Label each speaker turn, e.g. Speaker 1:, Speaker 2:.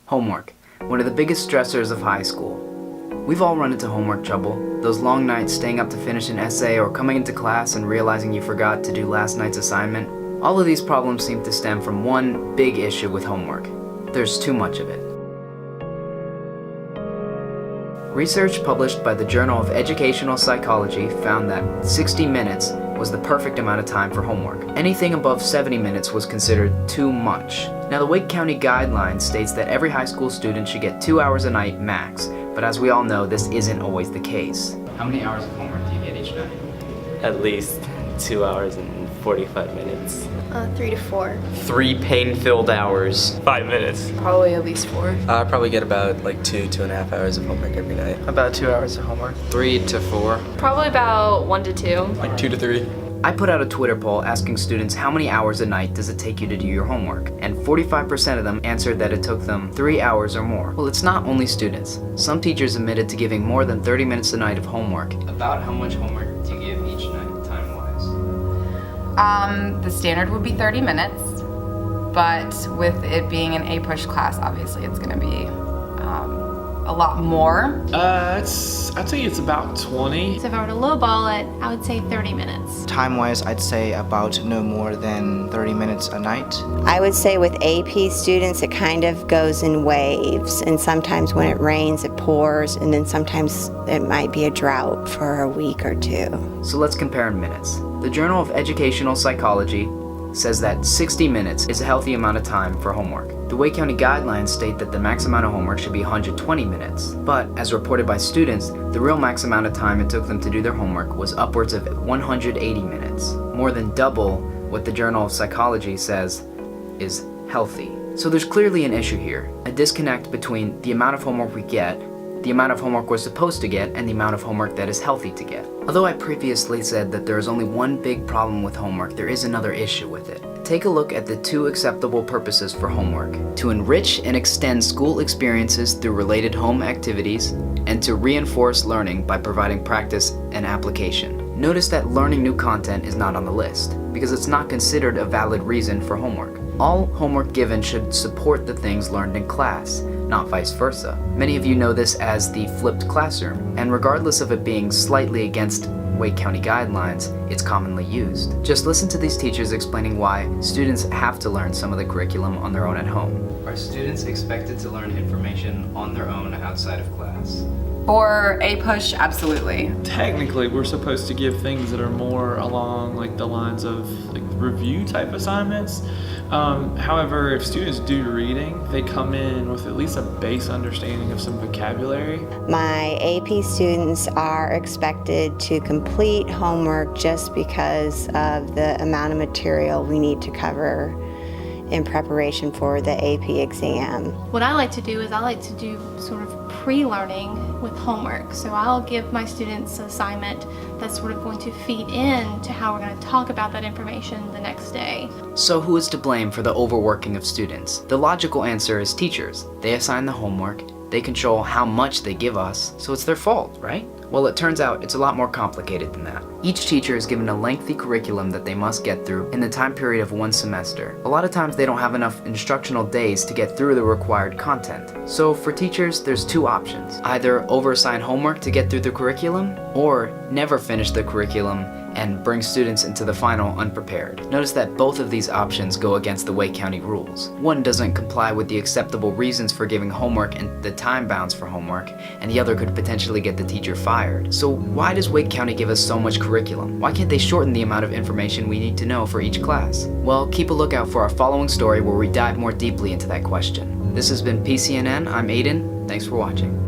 Speaker 1: Homework, one of the biggest stressors of high school. We've all run into homework trouble, those long nights staying up to finish an essay or coming into class and realizing you forgot to do last night's assignment. All of these problems seem to stem from one big issue with homework. There's too much of it. Research published by the Journal of Educational Psychology found that 60 minutes was the perfect amount of time for homework. Anything above 70 minutes was considered too much. Now, the Wake County Guidelines states that every high school student should get 2 hours a night max, but as we all know, this isn't always the case. How many hours of homework do you get each night?
Speaker 2: At least 2 hours and 45 minutes.
Speaker 3: 3 to 4.
Speaker 4: 3 pain-filled hours.
Speaker 5: 5 minutes.
Speaker 3: Probably at least 4.
Speaker 6: I probably get about like 2.5 hours of homework every night.
Speaker 5: About 2 hours of homework.
Speaker 4: 3 to 4.
Speaker 3: Probably about 1 to 2.
Speaker 6: Like 2 to 3.
Speaker 1: I put out a Twitter poll asking students how many hours a night does it take you to do your homework, and 45% of them answered that it took them 3 hours or more. Well, it's not only students. Some teachers admitted to giving more than 30 minutes a night of homework. About how much homework do you give each night, time-wise?
Speaker 7: The standard would be 30 minutes, but with it being an A-push class, obviously it's going to be a lot more.
Speaker 5: I'd say it's about 20.
Speaker 8: So if I were to lowball it, I would say 30 minutes.
Speaker 9: Time-wise, I'd say about no more than 30 minutes a night.
Speaker 10: I would say with AP students, it kind of goes in waves, and sometimes when it rains, it pours, and then sometimes it might be a drought for a week or two.
Speaker 1: So let's compare in minutes. The Journal of Educational Psychology says that 60 minutes is a healthy amount of time for homework. The Wake County Guidelines state that the max amount of homework should be 120 minutes. But, as reported by students, the real max amount of time it took them to do their homework was upwards of 180 minutes. More than double what the Journal of Psychology says is healthy. So there's clearly an issue here, a disconnect between the amount of homework we get, the amount of homework we're supposed to get, and the amount of homework that is healthy to get. Although I previously said that there is only one big problem with homework, there is another issue with it. Take a look at the 2 acceptable purposes for homework: to enrich and extend school experiences through related home activities, and to reinforce learning by providing practice and application. Notice that learning new content is not on the list, because it's not considered a valid reason for homework. All homework given should support the things learned in class, not vice versa. Many of you know this as the flipped classroom, and regardless of it being slightly against Wake County Guidelines, it's commonly used. Just listen to these teachers explaining why students have to learn some of the curriculum on their own at home. Are students expected to learn information on their own outside of class?
Speaker 7: For A-push, absolutely.
Speaker 5: Technically, we're supposed to give things that are more along like the lines of like review type assignments. However, if students do reading, they come in with at least a base understanding of some vocabulary.
Speaker 10: My AP students are expected to complete homework just because of the amount of material we need to cover in preparation for the AP exam.
Speaker 8: What I like to do is I like to do sort of pre-learning with homework. So I'll give my students an assignment that's sort of going to feed in to how we're going to talk about that information the next day.
Speaker 1: So who is to blame for the overworking of students? The logical answer is teachers. They assign the homework, they control how much they give us, so it's their fault, right? Well, it turns out it's a lot more complicated than that. Each teacher is given a lengthy curriculum that they must get through in the time period of 1 semester. A lot of times they don't have enough instructional days to get through the required content. So for teachers, there's 2 options. Either overassign homework to get through the curriculum, or never finish the curriculum and bring students into the final unprepared. Notice that both of these options go against the Wake County rules. One doesn't comply with the acceptable reasons for giving homework and the time bounds for homework, and the other could potentially get the teacher fired. So why does Wake County give us so much curriculum? Why can't they shorten the amount of information we need to know for each class? Well, keep a lookout for our following story where we dive more deeply into that question. This has been PCNN. I'm Aiden. Thanks for watching.